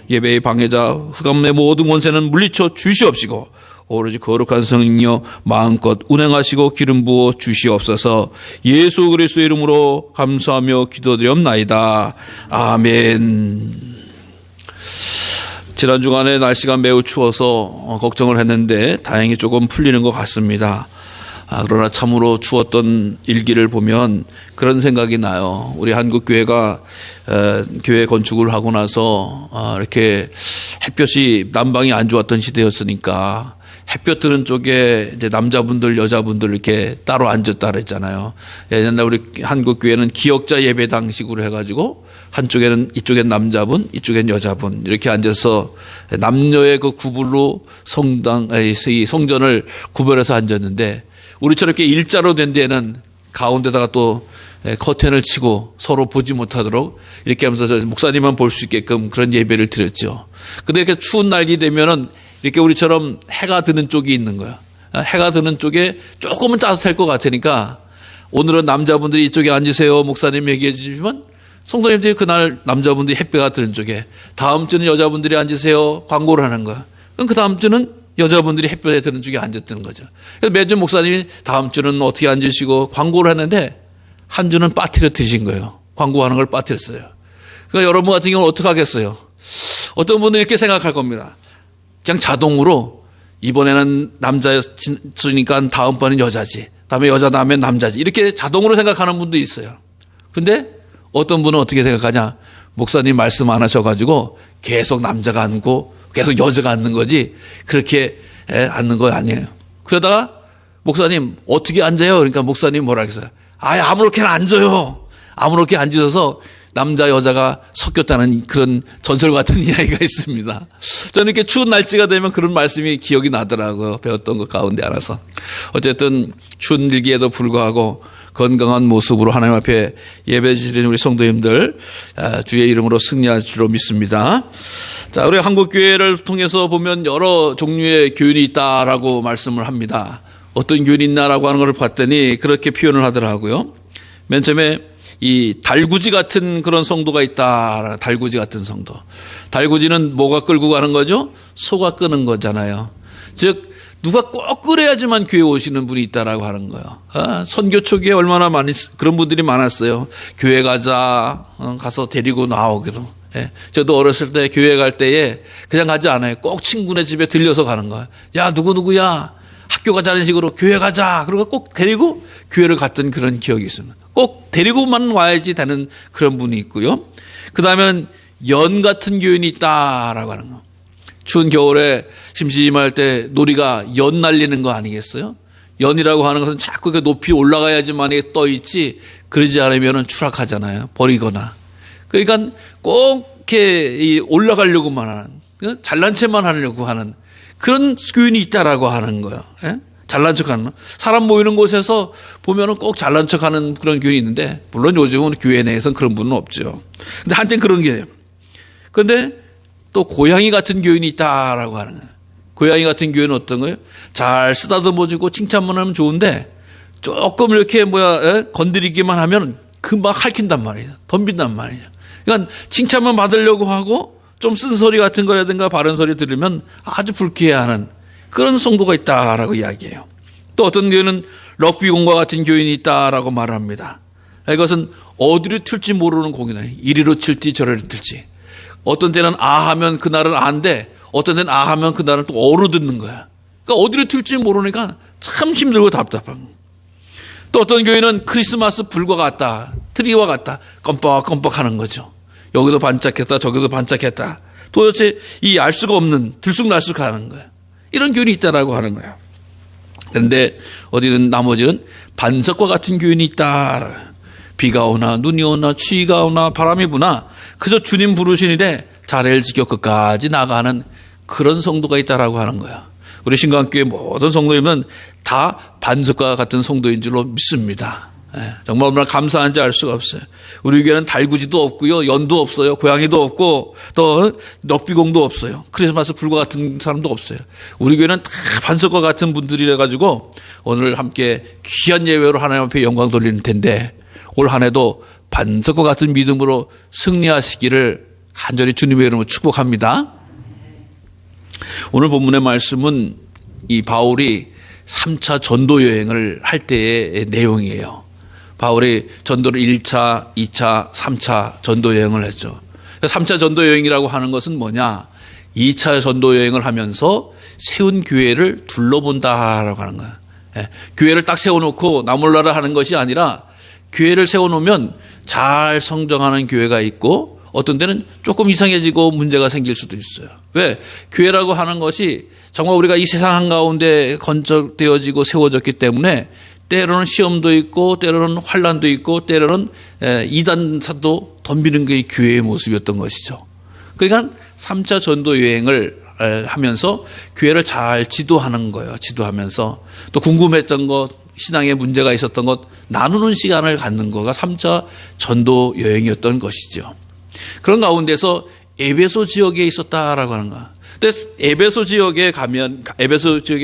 예배의 방해자 흑암의 모든 권세는 물리쳐 주시옵시고 오로지 거룩한 성령이여 마음껏 운행하시고 기름 부어 주시옵소서. 예수 그리스도의 이름으로 감사하며 기도드리옵나이다. 아멘. 지난 주간에 날씨가 매우 추워서 걱정을 했는데 다행히 조금 풀리는 것 같습니다. 그러나 참으로 추웠던 일기를 보면 그런 생각이 나요. 우리 한국교회가 교회 건축을 하고 나서 이렇게 햇볕이 난방이 안 좋았던 시대였으니까 햇볕 드는 쪽에 이제 남자분들 여자분들 이렇게 따로 앉았다 그랬잖아요. 옛날 우리 한국교회는 기역자 예배당식으로 해가지고 한쪽에는 이쪽엔 남자분 이쪽엔 여자분 이렇게 앉아서 남녀의 그 구분으로 성전을 구별해서 앉았는데 우리처럼 이렇게 일자로 된 데에는 가운데다가 또 커튼을 치고 서로 보지 못하도록 이렇게 하면서 목사님만 볼 수 있게끔 그런 예배를 드렸죠. 근데 이렇게 추운 날이 되면은 이렇게 우리처럼 해가 드는 쪽이 있는 거야. 해가 드는 쪽에 조금은 따뜻할 것 같으니까 오늘은 남자분들이 이쪽에 앉으세요. 목사님 얘기해 주시면 성도님들이 그날 남자분들이 햇볕가 드는 쪽에 다음 주는 여자분들이 앉으세요. 광고를 하는 거야. 그럼 그 다음 주는 여자분들이 햇볕에 드는 쪽에 앉았다는 거죠. 그래서 매주 목사님이 다음 주는 어떻게 앉으시고 광고를 했는데 한 주는 빠뜨려뜨리신 거예요. 광고하는 걸 빠뜨렸어요. 그러니까 여러분 같은 경우는 어떻게 하겠어요? 어떤 분은 이렇게 생각할 겁니다. 그냥 자동으로 이번에는 남자였으니까 다음번엔 여자지. 다음에 여자 다음엔 남자지. 이렇게 자동으로 생각하는 분도 있어요. 근데 어떤 분은 어떻게 생각하냐. 목사님 말씀 안 하셔가지고 계속 남자가 앉고 계속 여자가 앉는 거지 그렇게 앉는 거 아니에요. 그러다가 목사님 어떻게 앉아요? 그러니까 목사님 뭐라 그랬어요? 아무렇게나 앉아요. 아무렇게 앉으셔서 남자 여자가 섞였다는 그런 전설 같은 이야기가 있습니다. 저는 이렇게 추운 날씨가 되면 그런 말씀이 기억이 나더라고요. 배웠던 것 가운데 하나서. 어쨌든 추운 일기에도 불구하고 건강한 모습으로 하나님 앞에 예배 드리는 우리 성도님들 주의 이름으로 승리할 줄로 믿습니다. 자, 우리 한국교회를 통해서 보면 여러 종류의 교인이 있다라고 말씀을 합니다. 어떤 교인이 있나라고 하는 걸 봤더니 그렇게 표현을 하더라고요. 맨 처음에 이 달구지 같은 그런 성도가 있다. 달구지 같은 성도. 달구지는 뭐가 끌고 가는 거죠? 소가 끄는 거잖아요. 즉 누가 꼭 그래야지만 교회 오시는 분이 있다라고 하는 거예요. 선교 초기에 얼마나 많이 그런 분들이 많았어요. 교회 가자 가서 데리고 나오기도. 저도 어렸을 때 교회 갈 때에 그냥 가지 않아요. 꼭 친구네 집에 들려서 가는 거예요. 야 누구누구야 학교 가자는 식으로 교회 가자. 그러고 꼭 데리고 교회를 갔던 그런 기억이 있습니다. 꼭 데리고만 와야지 되는 그런 분이 있고요. 그 다음에는 연 같은 교인이 있다라고 하는 거. 추운 겨울에 심심할 때 놀이가 연 날리는 거 아니겠어요? 연이라고 하는 것은 자꾸 높이 올라가야지만 떠 있지 그러지 않으면 추락하잖아요. 버리거나. 그러니까 꼭 이렇게 올라가려고만 하는, 잘난 체만 하려고 하는 그런 교인이 있다라고 하는 거예요. 잘난 척하는 사람 모이는 곳에서 보면은 꼭 잘난 척하는 그런 교인이 있는데 물론 요즘은 교회 내에서는 그런 분은 없죠. 근데 한때는 그런 게. 그런데 또 고양이 같은 교인이 있다라고 하는 거예요. 고양이 같은 교인은 어떤 거예요? 잘 쓰다듬어주고 칭찬만 하면 좋은데 조금 이렇게 건드리기만 하면 금방 핥힌단 말이에요. 덤빈단 말이에요. 그러니까 칭찬만 받으려고 하고 좀 쓴소리 같은 거라든가 바른 소리 들으면 아주 불쾌해하는 그런 성도가 있다라고 이야기해요. 또 어떤 교인은 럭비공과 같은 교인이 있다라고 말합니다. 이것은 어디로 튈지 모르는 공이네. 이리로 튈지 저리로 튈지. 어떤 때는 하면 그날은 안돼. 어떤 때는 하면 그날은 또 어로 듣는 거야. 그러니까 어디로 튈지 모르니까 참 힘들고 답답한. 또 어떤 교회는 크리스마스 불과 같다. 트리와 같다. 껌뻑껌뻑 하는 거죠. 여기도 반짝했다. 저기도 반짝했다. 도대체 이 알 수가 없는 들쑥날쑥 하는 거야. 이런 교인이 있다라고 하는 거야. 그런데 어디는 나머지는 반석과 같은 교인이 있다. 비가 오나 눈이 오나 추위가 오나 바람이 부나 그저 주님 부르시니래 자리를 지켜 끝까지 나가는 그런 성도가 있다라고 하는 거야. 우리 신강교회 모든 성도님은 다 반석과 같은 성도인 줄로 믿습니다. 정말 얼마나 감사한지 알 수가 없어요. 우리 교회는 달구지도 없고요. 연도 없어요. 고양이도 없고 또 럭비공도 없어요. 크리스마스 불과 같은 사람도 없어요. 우리 교회는 다 반석과 같은 분들이라 가지고 오늘 함께 귀한 예배로 하나님 앞에 영광 돌리는 텐데 올 한 해도 반석과 같은 믿음으로 승리하시기를 간절히 주님의 이름으로 축복합니다. 오늘 본문의 말씀은 이 바울이 3차 전도 여행을 할 때의 내용이에요. 바울이 전도를 1차, 2차, 3차 전도 여행을 했죠. 3차 전도 여행이라고 하는 것은 뭐냐? 2차 전도 여행을 하면서 세운 교회를 둘러본다라고 하는 거야. 교회를 딱 세워놓고 나몰라라 하는 것이 아니라 교회를 세워놓으면 잘 성장하는 교회가 있고 어떤 데는 조금 이상해지고 문제가 생길 수도 있어요. 왜? 교회라고 하는 것이 정말 우리가 이 세상 한가운데 건축되어지고 세워졌기 때문에 때로는 시험도 있고 때로는 환난도 있고 때로는 이단사도 덤비는 게 교회의 모습이었던 것이죠. 그러니까 3차 전도 여행을 하면서 교회를 잘 지도하는 거예요. 지도하면서 또 궁금했던 것, 신앙에 문제가 있었던 것 나누는 시간을 갖는 거가 3차 전도 여행이었던 것이죠. 그런 가운데서 에베소 지역에 있었다라고 하는 거야. 근데 에베소 지역에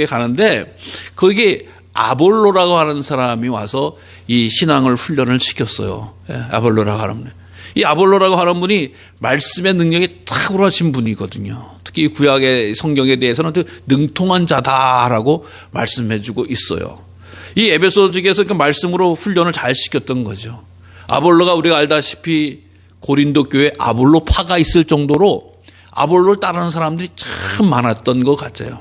가는데 거기 아볼로라고 하는 사람이 와서 이 신앙을 훈련을 시켰어요. 아볼로라고 하는 분. 이 아볼로라고 하는 분이 말씀의 능력이 탁월하신 분이거든요. 특히 구약의 성경에 대해서는 능통한 자다라고 말씀해주고 있어요. 이 에베소 지역에서 그 말씀으로 훈련을 잘 시켰던 거죠. 아볼로가 우리가 알다시피 고린도 교회에 아볼로파가 있을 정도로 아볼로를 따르는 사람들이 참 많았던 것 같아요.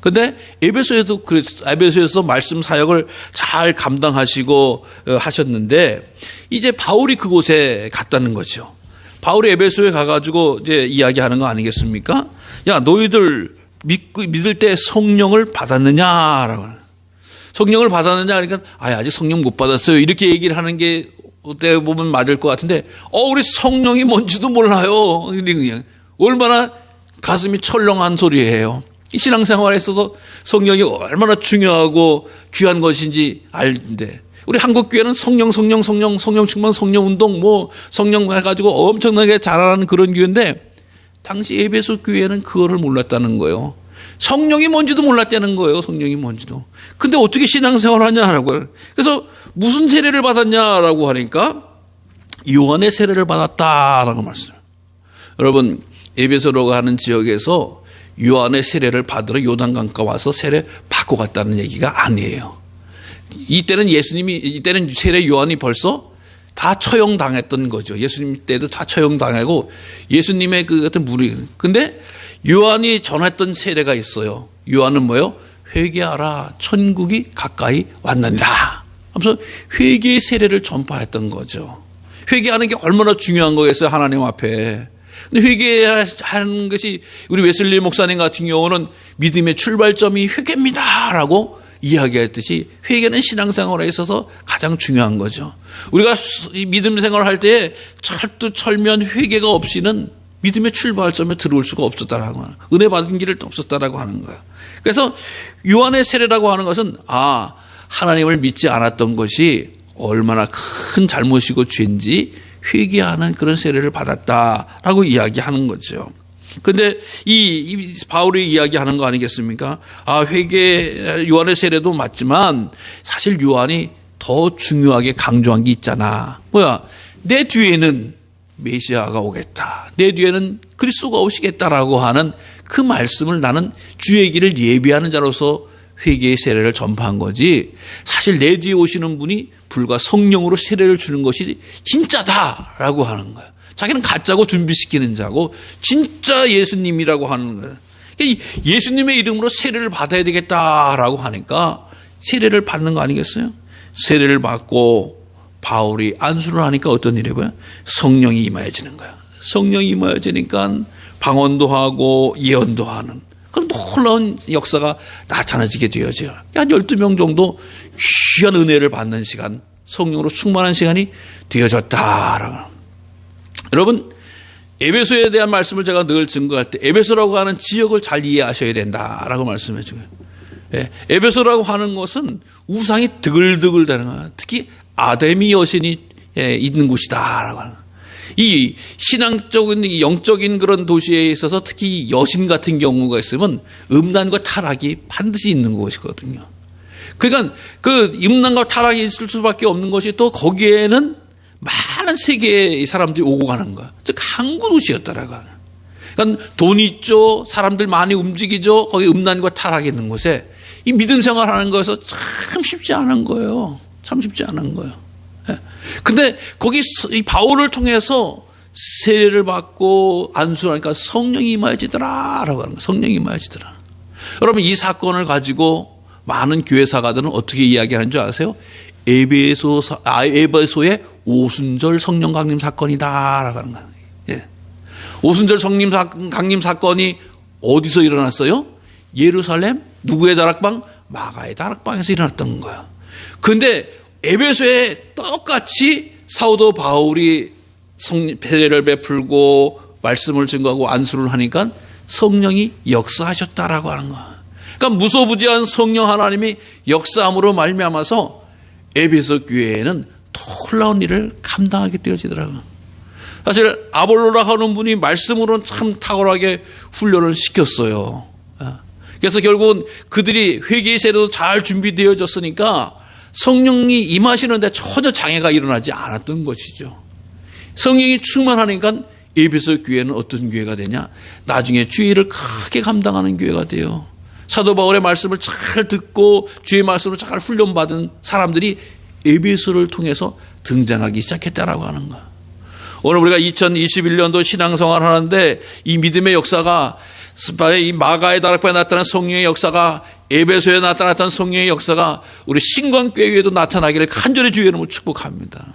그런데 에베소에서 말씀 사역을 잘 감당하시고 하셨는데 이제 바울이 그곳에 갔다는 거죠. 바울이 에베소에 가가지고 이제 이야기하는 거 아니겠습니까? 야, 너희들 믿을 때 성령을 받았느냐라고. 성령을 받았느냐 그러니까 아직 성령 못 받았어요. 이렇게 얘기를 하는 게 어떻게 보면 맞을 것 같은데 우리 성령이 뭔지도 몰라요. 얼마나 가슴이 철렁한 소리예요. 신앙생활에 있어서 성령이 얼마나 중요하고 귀한 것인지 알는데 우리 한국교회는 성령 충만 성령운동 성령 해가지고 엄청나게 잘하는 그런 교회인데 당시 에베소 교회는 그거를 몰랐다는 거예요. 성령이 뭔지도 몰랐다는 거예요. 성령이 뭔지도. 근데 어떻게 신앙생활을 하냐라고요. 그래서 무슨 세례를 받았냐라고 하니까 요한의 세례를 받았다라고 말씀해요. 여러분 에베소라고 하는 지역에서 요한의 세례를 받으러 요단강가 와서 세례 받고 갔다는 얘기가 아니에요. 이때는 세례 요한이 벌써 다 처형당했던 거죠. 예수님 때도 다 처형당하고 예수님의 그 같은 무리. 근데 요한이 전했던 세례가 있어요. 요한은 뭐요? 회개하라, 천국이 가까이 왔느니라 하면서 회개의 세례를 전파했던 거죠. 회개하는 게 얼마나 중요한 거겠어요, 하나님 앞에. 근데 회개하는 것이 우리 웨슬리 목사님 같은 경우는 믿음의 출발점이 회개입니다라고 이야기했듯이 회개는 신앙생활에 있어서 가장 중요한 거죠. 우리가 믿음 생활을 할 때 철두철미한 회개가 없이는 믿음의 출발점에 들어올 수가 없었다라고 하는, 은혜 받은 길을 없었다라고 하는 거예요. 그래서 요한의 세례라고 하는 것은 하나님을 믿지 않았던 것이 얼마나 큰 잘못이고 죄인지 회개하는 그런 세례를 받았다라고 이야기하는 거죠. 근데 이 바울이 이야기하는 거 아니겠습니까? 요한의 세례도 맞지만 사실 요한이 더 중요하게 강조한 게 있잖아. 내 뒤에는 메시아가 오겠다. 내 뒤에는 그리스도가 오시겠다라고 하는 그 말씀을 나는 주의 길을 예비하는 자로서 회개의 세례를 전파한 거지. 사실 내 뒤에 오시는 분이 불과 성령으로 세례를 주는 것이 진짜다라고 하는 거야. 자기는 가짜고 준비시키는 자고 진짜 예수님이라고 하는 거야. 예수님의 이름으로 세례를 받아야 되겠다라고 하니까 세례를 받는 거 아니겠어요? 세례를 받고 바울이 안수를 하니까 어떤 일이 뭐야? 성령이 임하여지는 거야. 성령이 임하여지니까 방언도 하고 예언도 하는 그런 놀라운 역사가 나타나지게 되어져요. 한 12명 정도 귀한 은혜를 받는 시간, 성령으로 충만한 시간이 되어졌다라고. 여러분, 에베소에 대한 말씀을 제가 늘 증거할 때 에베소라고 하는 지역을 잘 이해하셔야 된다라고 말씀해 줘요. 에베소라고 하는 것은 우상이 드글드글 되는 거야. 특히 아데미 여신이 있는 곳이다라고 하는 거야. 이 신앙적인 영적인 그런 도시에 있어서 특히 여신 같은 경우가 있으면 음란과 타락이 반드시 있는 곳이거든요. 그러니까 그 음란과 타락이 있을 수밖에 없는 것이 또 거기에는 많은 세계의 사람들이 오고 가는 거야. 즉 항구 도시였다라고 하는. 그러니까 돈 있죠. 사람들 많이 움직이죠. 거기 음란과 타락이 있는 곳에 이 믿음 생활하는 거에서 참 쉽지 않은 거예요. 참 쉽지 않은 거예요. 근데 거기 이 바울을 통해서 세례를 받고 안수하니까 성령이 임하여지더라라고 하는 거예요. 성령이 임하여지더라. 여러분 이 사건을 가지고 많은 교회 사가들은 어떻게 이야기하는 줄 아세요? 에베소의 오순절 성령 강림 사건이다라고 하는 거예요. 예. 오순절 성령 강림 사건이 어디서 일어났어요? 예루살렘 누구의 다락방? 마가의 다락방에서 일어났던 거예요. 그런데 에베소에 똑같이 사도 바울이 세례를 베풀고 말씀을 증거하고 안수를 하니까 성령이 역사하셨다라고 하는 거예요. 그러니까 무소부지한 성령 하나님이 역사함으로 말미암아서 에베소 교회에는 놀라운 일을 감당하게 되어지더라고요. 사실 아볼로라 하는 분이 말씀으로는 참 탁월하게 훈련을 시켰어요. 그래서 결국은 그들이 회개 세례도 잘 준비되어졌으니까 성령이 임하시는데 전혀 장애가 일어나지 않았던 것이죠. 성령이 충만하니까 에베소 교회는 어떤 교회가 되냐? 나중에 주의 일을 크게 감당하는 교회가 돼요. 사도 바울의 말씀을 잘 듣고 주의 말씀을 잘 훈련받은 사람들이 에베소를 통해서 등장하기 시작했다라고 하는 거야. 오늘 우리가 2021년도 신앙생활 하는데 이 믿음의 역사가 이 마가의 다락방에 나타난 성령의 역사가 에베소에 나타났던 성령의 역사가 우리 신광교회에도 나타나기를 간절히 주의 이름으로 축복합니다.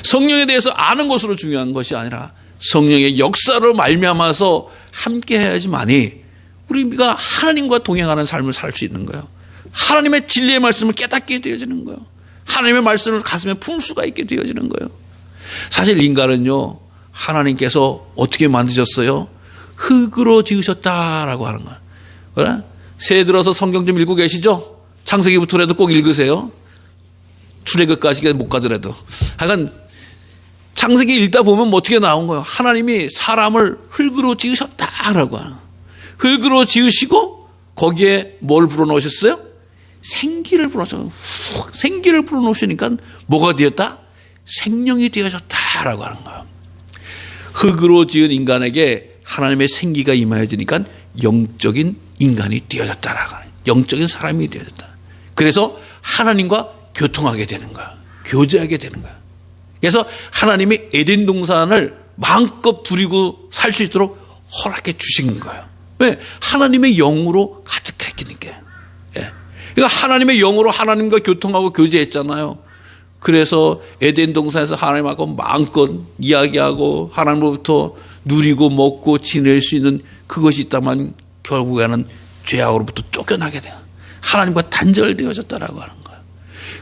성령에 대해서 아는 것으로 중요한 것이 아니라 성령의 역사로 말미암아서 함께 해야지만이 우리가 하나님과 동행하는 삶을 살 수 있는 거예요. 하나님의 진리의 말씀을 깨닫게 되어지는 거예요. 하나님의 말씀을 가슴에 품을 수가 있게 되어지는 거예요. 사실 인간은요, 하나님께서 어떻게 만드셨어요? 흙으로 지으셨다라고 하는 거예요. 그래? 새해 들어서 성경 좀 읽고 계시죠? 창세기부터라도 꼭 읽으세요. 출애굽까지 못 가더라도. 하여간 창세기 읽다 보면 뭐 어떻게 나온 거예요? 하나님이 사람을 흙으로 지으셨다라고 하는 거예요. 흙으로 지으시고 거기에 뭘 불어넣으셨어요? 생기를 불어넣으셨어요. 생기를 불어넣으시니까 뭐가 되었다? 생명이 되어졌다라고 하는 거예요. 흙으로 지은 인간에게 하나님의 생기가 임하여지니까 영적인 인간이 되어졌다라고 하는 거예요. 영적인 사람이 되어졌다. 그래서 하나님과 교통하게 되는 거야. 교제하게 되는 거야. 그래서 하나님이 에덴 동산을 마음껏 부리고 살 수 있도록 허락해 주신 거예요. 왜? 하나님의 영으로 가득했으니까. 예. 그러니까 하나님의 영으로 하나님과 교통하고 교제했잖아요. 그래서 에덴 동산에서 하나님하고 마음껏 이야기하고 하나님으로부터 누리고 먹고 지낼 수 있는 그것이 있다만 결국에는 죄악으로부터 쫓겨나게 돼요. 하나님과 단절되어졌다라고 하는 거예요.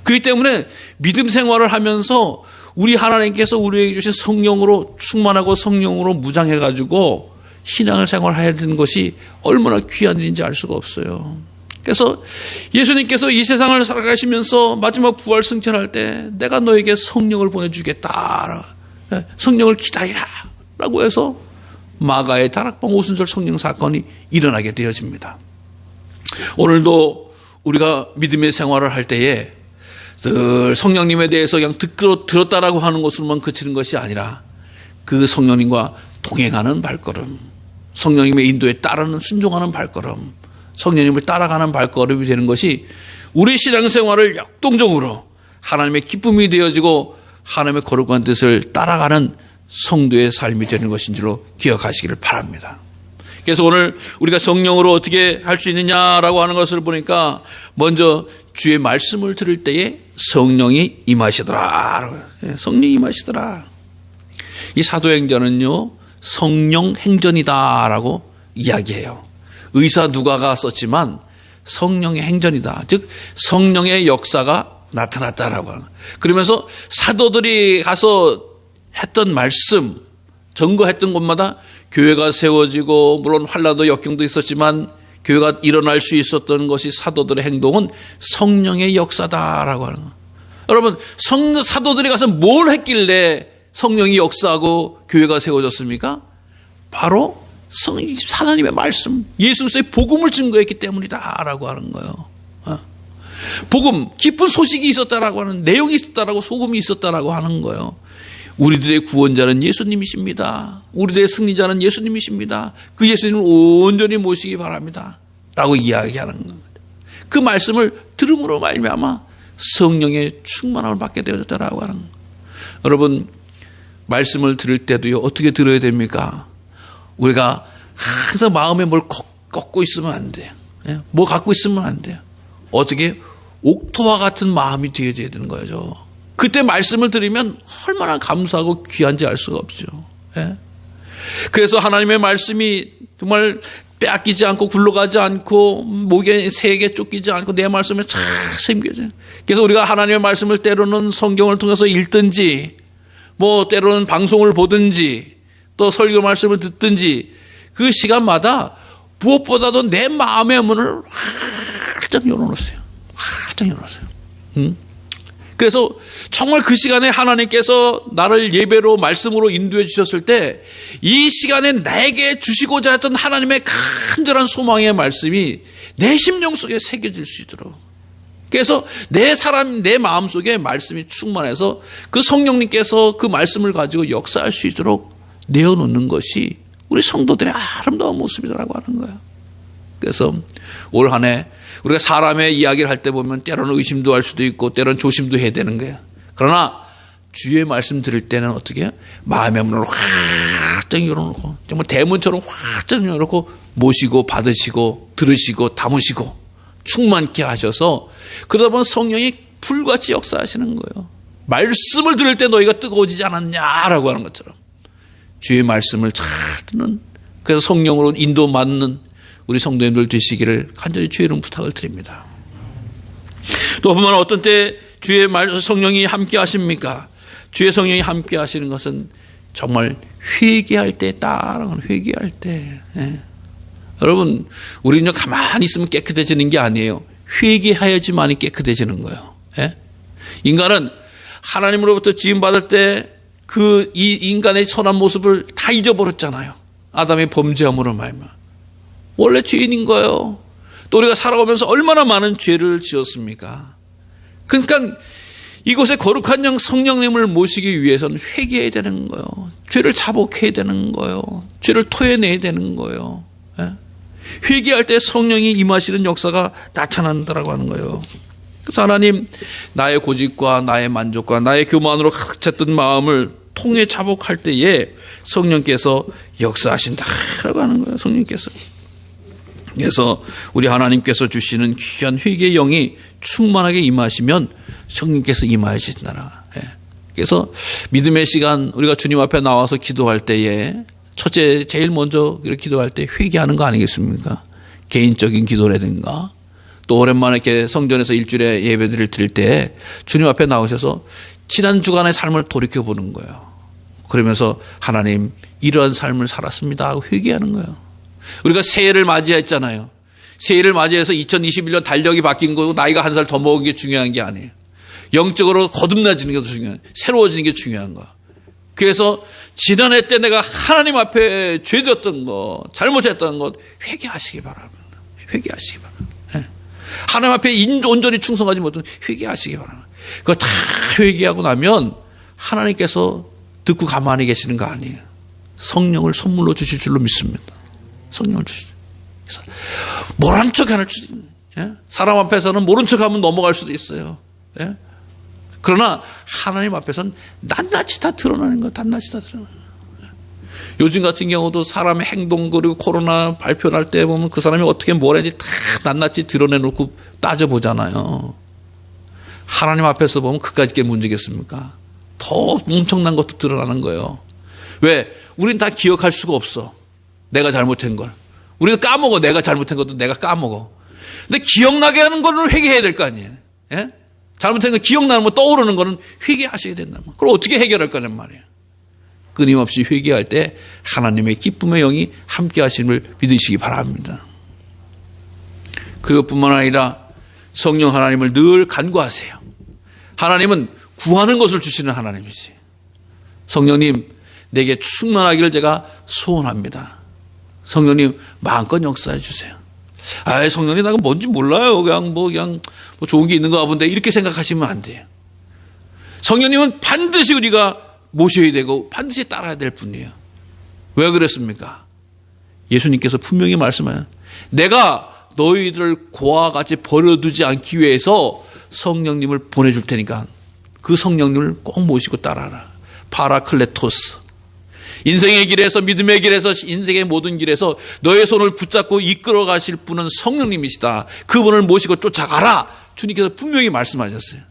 그렇기 때문에 믿음 생활을 하면서 우리 하나님께서 우리에게 주신 성령으로 충만하고 성령으로 무장해가지고 신앙을 생활해야 되는 것이 얼마나 귀한 일인지 알 수가 없어요. 그래서 예수님께서 이 세상을 살아가시면서 마지막 부활 승천할 때 내가 너에게 성령을 보내주겠다. 성령을 기다리라. 라고 해서 마가의 다락방 오순절 성령 사건이 일어나게 되어집니다. 오늘도 우리가 믿음의 생활을 할 때에 늘 성령님에 대해서 그냥 들었다라고 하는 것으로만 그치는 것이 아니라 그 성령님과 동행하는 발걸음, 성령님의 인도에 따르는 순종하는 발걸음, 성령님을 따라가는 발걸음이 되는 것이 우리 신앙생활을 역동적으로 하나님의 기쁨이 되어지고 하나님의 거룩한 뜻을 따라가는 성도의 삶이 되는 것인 줄로 기억하시기를 바랍니다. 그래서 오늘 우리가 성령으로 어떻게 할 수 있느냐라고 하는 것을 보니까 먼저 주의 말씀을 들을 때에 성령이 임하시더라. 성령이 임하시더라. 이 사도행전은요, 성령 행전이다라고 이야기해요. 의사 누가가 썼지만 성령의 행전이다. 즉 성령의 역사가 나타났다라고 하는. 그러면서 사도들이 가서 했던 말씀, 전거했던 곳마다 교회가 세워지고 물론 환난도 역경도 있었지만 교회가 일어날 수 있었던 것이 사도들의 행동은 성령의 역사다라고 하는 거예요. 여러분, 사도들이 가서 뭘 했길래 성령이 역사하고 교회가 세워졌습니까? 바로 하나님의 말씀, 예수 그리스도의 복음을 증거했기 때문이다라고 하는 거예요. 복음, 기쁜 소식이 있었다라고 하는, 내용이 있었다라고, 소금이 있었다라고 하는 거예요. 우리들의 구원자는 예수님이십니다. 우리들의 승리자는 예수님이십니다. 그 예수님을 온전히 모시기 바랍니다. 라고 이야기하는 겁니다. 그 말씀을 들음으로 말미암아 성령의 충만함을 받게 되었다라고 하는 거예요. 여러분, 말씀을 들을 때도요, 어떻게 들어야 됩니까? 우리가 항상 마음에 뭘 꺾고 있으면 안 돼요. 뭐 갖고 있으면 안 돼요. 어떻게 옥토와 같은 마음이 되어야 되는 거죠. 그때 말씀을 들으면 얼마나 감사하고 귀한지 알 수가 없죠. 그래서 하나님의 말씀이 정말 빼앗기지 않고 굴러가지 않고 목에 새에게 쫓기지 않고 내 말씀에 잘 새겨져요. 그래서 우리가 하나님의 말씀을 때로는 성경을 통해서 읽든지 뭐 때로는 방송을 보든지 또 설교 말씀을 듣든지 그 시간마다 무엇보다도 내 마음의 문을 활짝 열어놓으세요. 활짝 열어놓으세요. 그래서 정말 그 시간에 하나님께서 나를 예배로 말씀으로 인도해 주셨을 때 이 시간에 나에게 주시고자 했던 하나님의 간절한 소망의 말씀이 내 심령 속에 새겨질 수 있도록, 그래서 내 마음 속에 말씀이 충만해서 그 성령님께서 그 말씀을 가지고 역사할 수 있도록 내어놓는 것이 우리 성도들의 아름다운 모습이라고 하는 거예요. 그래서 올 한 해 우리가 사람의 이야기를 할 때 보면 때로는 의심도 할 수도 있고 때로는 조심도 해야 되는 거예요. 그러나 주의 말씀 들을 때는 어떻게 해요? 마음의 문을 활짝 열어놓고 정말 대문처럼 활짝 열어놓고 모시고 받으시고 들으시고 담으시고 충만케 하셔서 그러다 보면 성령이 불같이 역사하시는 거예요. 말씀을 들을 때 너희가 뜨거워지지 않았냐라고 하는 것처럼 주의 말씀을 잘 듣는, 그래서 성령으로 인도받는 우리 성도님들 되시기를 간절히 주의 이름 부탁을 드립니다. 또 보면 어떤 때 주의 성령이 함께 하십니까? 주의 성령이 함께 하시는 것은 정말 회개할 때 따라가는, 회개할 때. 여러분, 우리는 가만히 있으면 깨끗해지는 게 아니에요. 회개하여야지만이 깨끗해지는 거예요. 인간은 하나님으로부터 지음받을 때 이 인간의 선한 모습을 다 잊어버렸잖아요. 아담의 범죄함으로 말미암아. 원래 죄인인 거예요. 또 우리가 살아오면서 얼마나 많은 죄를 지었습니까? 그러니까 이곳에 거룩한 영 성령님을 모시기 위해서는 회개해야 되는 거예요. 죄를 자복해야 되는 거예요. 죄를 토해내야 되는 거예요. 회개할 때 성령이 임하시는 역사가 나타난다라고 하는 거예요. 그래서 하나님, 나의 고집과 나의 만족과 나의 교만으로 가득 찼던 마음을 통해 자복할 때에 성령께서 역사하신다라고 하는 거예요. 성령께서. 그래서 우리 하나님께서 주시는 귀한 회개의 영이 충만하게 임하시면 성령께서 임하신다라. 그래서 믿음의 시간 우리가 주님 앞에 나와서 기도할 때에 첫째 제일 먼저 기도할 때 회개하는 거 아니겠습니까? 개인적인 기도라든가 또 오랜만에 이렇게 성전에서 일주일에 예배드릴 드릴 때 주님 앞에 나오셔서 지난 주간의 삶을 돌이켜보는 거예요. 그러면서 하나님 이러한 삶을 살았습니다 하고 회개하는 거예요. 우리가 새해를 맞이했잖아요. 새해를 맞이해서 2021년 달력이 바뀐 거고 나이가 한 살 더 먹은 게 중요한 게 아니에요. 영적으로 거듭나지는 게 더 중요해요. 새로워지는 게 중요한 거예요. 그래서 지난해 때 내가 하나님 앞에 죄졌던 거, 잘못했던 것 회개하시기 바랍니다. 회개하시기 바랍니다. 하나님 앞에 온전히 충성하지 못한 회개하시기 바랍니다. 그거 다 회개하고 나면 하나님께서 듣고 가만히 계시는 거 아니에요. 성령을 선물로 주실 줄로 믿습니다. 성령을 주시죠. 모른 척 하는 사람 앞에서는 모른 척하면 넘어갈 수도 있어요. 그러나 하나님 앞에서는 낱낱이 다 드러나는 거예요. 낱낱이 다 드러나는 거예요. 요즘 같은 경우도 사람의 행동 그리고 코로나 발표할 때 보면 그 사람이 어떻게 뭘 했는지 다 낱낱이 드러내놓고 따져보잖아요. 하나님 앞에서 보면 그까짓 게 문제겠습니까? 더 엄청난 것도 드러나는 거예요. 왜? 우린 다 기억할 수가 없어. 내가 잘못한 걸. 우리가 까먹어. 내가 잘못한 것도 내가 까먹어. 근데 기억나게 하는 거는 회개해야 될 거 아니에요. 잘못한 거 기억나는 거 떠오르는 거는 회개하셔야 된다. 그걸 어떻게 해결할 거란 말이에요. 끊임없이 회개할 때 하나님의 기쁨의 영이 함께 하심을 믿으시기 바랍니다. 그리고 뿐만 아니라 성령 하나님을 늘 간구하세요. 하나님은 구하는 것을 주시는 하나님이지. 성령님 내게 충만하기를 제가 소원합니다. 성령님 마음껏 역사해 주세요. 아, 성령님 나가 뭔지 몰라요. 그냥 뭐 좋은 게 있는가 본데 이렇게 생각하시면 안 돼요. 성령님은 반드시 우리가 모셔야 되고 반드시 따라야 될 분이에요. 왜 그랬습니까? 예수님께서 분명히 말씀하세요. 내가 너희들을 고와 같이 버려두지 않기 위해서 성령님을 보내줄 테니까 그 성령님을 꼭 모시고 따라하라. 파라클레토스. 인생의 길에서, 믿음의 길에서, 인생의 모든 길에서 너의 손을 붙잡고 이끌어 가실 분은 성령님이시다. 그분을 모시고 쫓아가라. 주님께서 분명히 말씀하셨어요.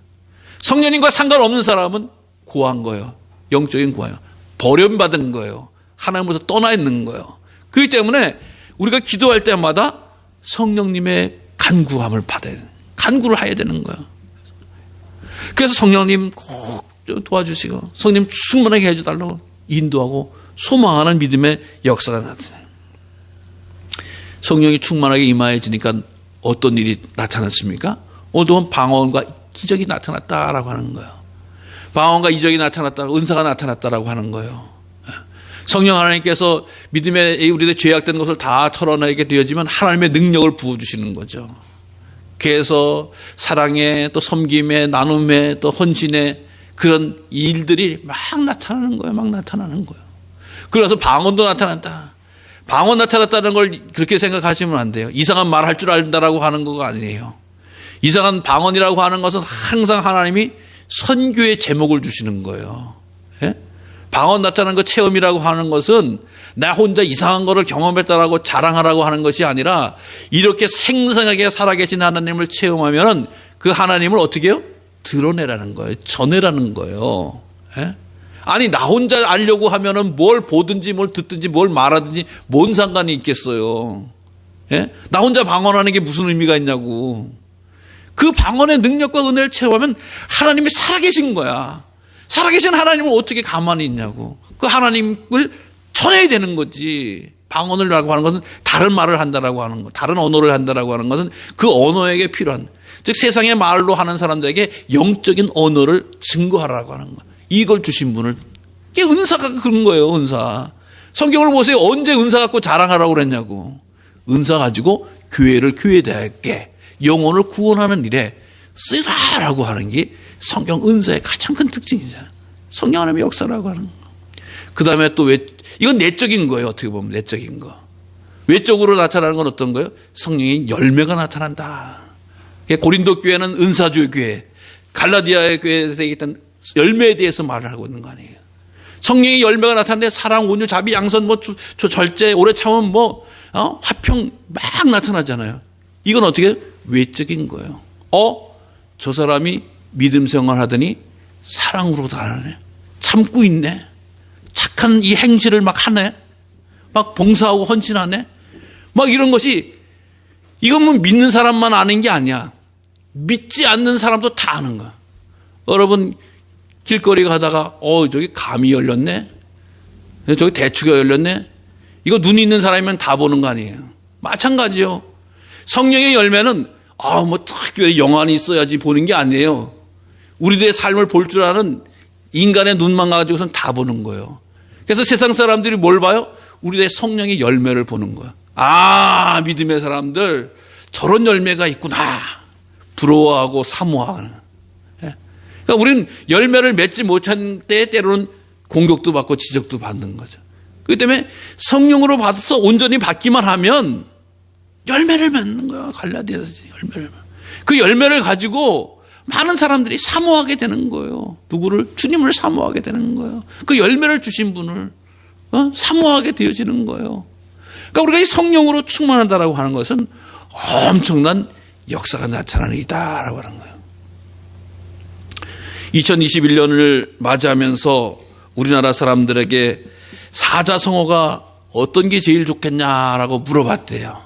성령님과 상관없는 사람은 고한 거예요. 영적인 고아요. 버림받은 거예요. 하나님으로부터 떠나 있는 거예요. 그렇기 때문에 우리가 기도할 때마다 성령님의 간구함을 받아야 돼요. 간구를 해야 되는 거예요. 그래서 성령님 꼭 도와주시고 성령님 충만하게 해줘달라고 인도하고 소망하는 믿음의 역사가 나타나요. 성령이 충만하게 임하여지니까 어떤 일이 나타났습니까? 오늘도 방언과 기적이 나타났다라고 하는 거예요. 방언과 이적이 나타났다, 은사가 나타났다라고 하는 거예요. 성령 하나님께서 믿음에 우리의 죄악된 것을 다 털어내게 되어지면 하나님의 능력을 부어주시는 거죠. 그래서 사랑에 또 섬김에 나눔에 또 헌신에 그런 일들이 막 나타나는 거예요. 막 나타나는 거예요. 그래서 방언도 나타난다. 방언 나타났다는 걸 그렇게 생각하시면 안 돼요. 이상한 말 할 줄 안다라고 하는 거가 아니에요. 이상한 방언이라고 하는 것은 항상 하나님이 선교의 제목을 주시는 거예요. 예? 방언 나타나는 거 체험이라고 하는 것은 나 혼자 이상한 거를 경험했다라고 자랑하라고 하는 것이 아니라 이렇게 생생하게 살아계신 하나님을 체험하면 그 하나님을 어떻게 해요? 드러내라는 거예요. 전해라는 거예요. 예? 아니 나 혼자 알려고 하면은 뭘 보든지 뭘 듣든지 뭘 말하든지 뭔 상관이 있겠어요. 예? 나 혼자 방언하는 게 무슨 의미가 있냐고. 그 방언의 능력과 은혜를 체험하면 하나님이 살아계신 거야. 살아계신 하나님을 어떻게 가만히 있냐고. 그 하나님을 전해야 되는 거지. 방언을 하고 하는 것은 다른 말을 한다라고 하는 것, 다른 언어를 한다라고 하는 것은 그 언어에게 필요한, 즉 세상의 말로 하는 사람들에게 영적인 언어를 증거하라고 하는 것. 이걸 주신 분을, 이게 은사가 그런 거예요. 은사. 성경을 보세요. 언제 은사 갖고 자랑하라고 그랬냐고. 은사 가지고 교회를 교회되게 영혼을 구원하는 일에 쓰라라고 하는 게 성경 은사의 가장 큰 특징이잖아요. 성령 하나님의 역사라고 하는 거. 그 다음에 또 이건 내적인 거예요. 어떻게 보면 내적인 거. 외적으로 나타나는 건 어떤 거예요? 성령의 열매가 나타난다. 고린도 교회는 은사주의 교회, 갈라디아의 교회에서 있던 열매에 대해서 말을 하고 있는 거 아니에요. 성령의 열매가 나타나는데 사랑, 온유, 자비, 양선, 절제, 오래 참음, 화평 막 나타나잖아요. 이건 어떻게 외적인 거예요. 저 사람이 믿음 생활하더니 사랑으로 다하네. 참고 있네. 착한 이 행실을 막 하네. 막 봉사하고 헌신하네. 막 이런 것이, 이건 뭐 믿는 사람만 아는 게 아니야. 믿지 않는 사람도 다 아는 거야. 여러분 길거리 가다가 저기 감이 열렸네. 저기 대추가 열렸네. 이거 눈이 있는 사람이면 다 보는 거 아니에요. 마찬가지요. 성령의 열매는 뭐 특별히 영안이 있어야지 보는 게 아니에요. 우리들의 삶을 볼 줄 아는 인간의 눈만 가지고선 다 보는 거예요. 그래서 세상 사람들이 뭘 봐요? 우리의 성령의 열매를 보는 거예요. 믿음의 사람들 저런 열매가 있구나. 부러워하고 사모하는. 그러니까 우리는 열매를 맺지 못한 때에 때로는 공격도 받고 지적도 받는 거죠. 그렇기 때문에 성령으로 받아서 온전히 받기만 하면 열매를 맺는 거야. 갈라디아서 열매를. 그 열매를 가지고 많은 사람들이 사모하게 되는 거예요. 누구를? 주님을 사모하게 되는 거예요. 그 열매를 주신 분을 사모하게 되어지는 거예요. 그러니까 우리가 이 성령으로 충만하다라고 하는 것은 엄청난 역사가 나타나는 일이다라고 하는 거예요. 2021년을 맞이하면서 우리나라 사람들에게 사자성어가 어떤 게 제일 좋겠냐라고 물어봤대요.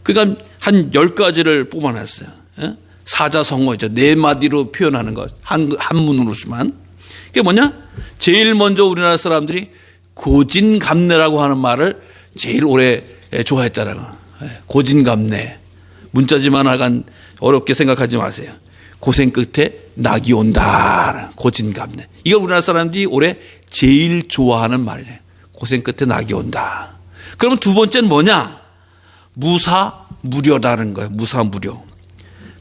그러니까 한 10가지를 뽑아냈어요. 사자성어죠. 4마디로 표현하는 것. 한문으로만. 그게 뭐냐? 제일 먼저 우리나라 사람들이 고진감래라고 하는 말을 제일 오래 좋아했다라고. 고진감래. 문자지만 하간 어렵게 생각하지 마세요. 고생 끝에 낙이 온다. 고진감래. 이거 우리나라 사람들이 올해 제일 좋아하는 말이래요. 고생 끝에 낙이 온다. 그러면 두 번째는 뭐냐? 무사, 무료다는 거예요. 무사무료.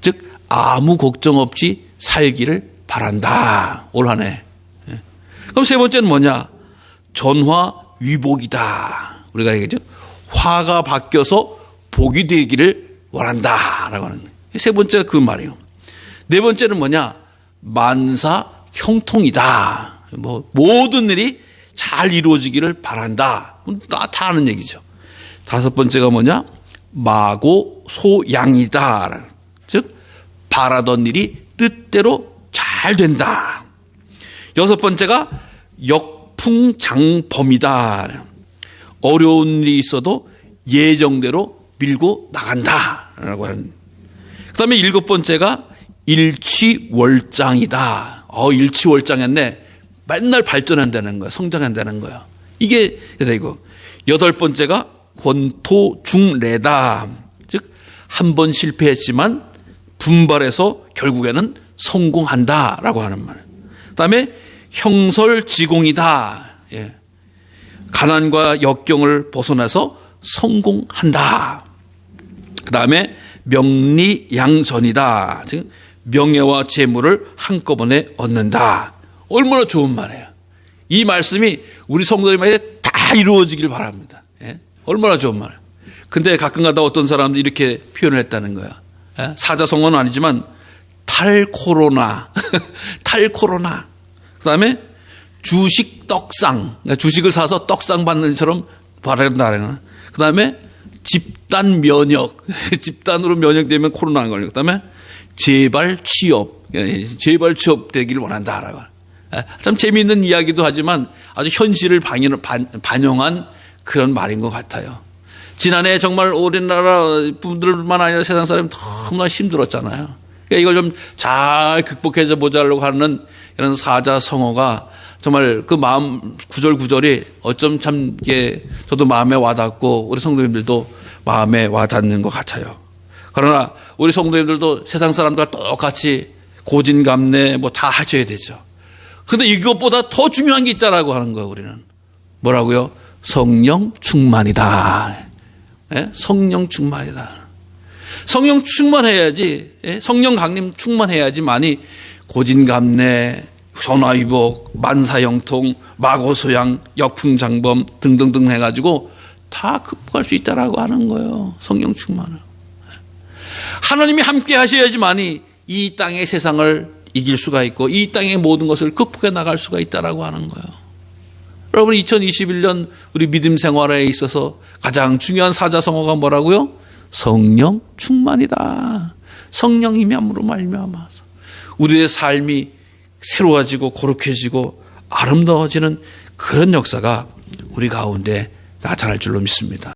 즉 아무 걱정 없이 살기를 바란다. 올 한 해. 그럼 세 번째는 뭐냐? 전화위복이다. 우리가 얘기하죠. 화가 바뀌어서 복이 되기를 원한다라고 하는 거예요. 세 번째가 그 말이에요. 네 번째는 뭐냐? 만사형통이다. 뭐 모든 일이 잘 이루어지기를 바란다. 다 아는 얘기죠. 다섯 번째가 뭐냐? 마고소양이다. 즉 바라던 일이 뜻대로 잘 된다. 여섯 번째가 역풍장범이다. 어려운 일이 있어도 예정대로 밀고 나간다라고 하는. 그다음에 일곱 번째가 일취월장이다. 일취월장했네. 맨날 발전한다는 거야. 성장한다는 거야. 이게 이거. 여덟 번째가 권토중래다. 즉 한 번 실패했지만 분발해서 결국에는 성공한다라고 하는 말. 그다음에 형설지공이다. 예. 가난과 역경을 벗어나서 성공한다. 그다음에 명리양전이다. 즉 명예와 재물을 한꺼번에 얻는다. 얼마나 좋은 말이에요. 이 말씀이 우리 성도님에게 다 이루어지길 바랍니다. 예? 얼마나 좋은 말이에요. 근데 가끔가다 어떤 사람들이 이렇게 표현을 했다는 거야. 예? 사자성어는 아니지만 탈코로나 탈코로나. 그다음에 주식 떡상. 그러니까 주식을 사서 떡상 받는 것처럼 바란다. 그다음에 집단 면역. 집단으로 면역되면 코로나 안 걸리고. 그다음에 재발 취업. 재발 취업 되기를 원한다라고. 참 재미있는 이야기도 하지만 아주 현실을 반영한 그런 말인 것 같아요. 지난해 정말 우리나라 분들만 아니라 세상 사람이 너무나 힘들었잖아요. 그러니까 이걸 좀 잘 극복해서 보자려고 하는 이런 사자성어가 정말 그 마음 구절구절이 어쩜 참 이게 저도 마음에 와닿고 우리 성도님들도 마음에 와닿는 것 같아요. 그러나 우리 성도님들도 세상 사람들과 똑같이 고진감래 뭐 다 하셔야 되죠. 그런데 이것보다 더 중요한 게 있다라고 하는 거예요. 우리는 뭐라고요? 성령 충만이다. 예? 성령 충만이다. 성령 충만해야지. 예? 성령 강림 충만해야지만이 고진감래, 전화위복, 만사형통, 마고소양, 역풍장범 등등등 해가지고 다 극복할 수 있다라고 하는 거예요. 성령 충만을. 하나님이 함께 하셔야지만이 이 땅의 세상을 이길 수가 있고 이 땅의 모든 것을 극복해 나갈 수가 있다라고 하는 거예요. 여러분 2021년 우리 믿음 생활에 있어서 가장 중요한 사자성어가 뭐라고요? 성령 충만이다. 성령 임함으로 말미암아서 우리의 삶이 새로워지고 거룩해지고 아름다워지는 그런 역사가 우리 가운데 나타날 줄로 믿습니다.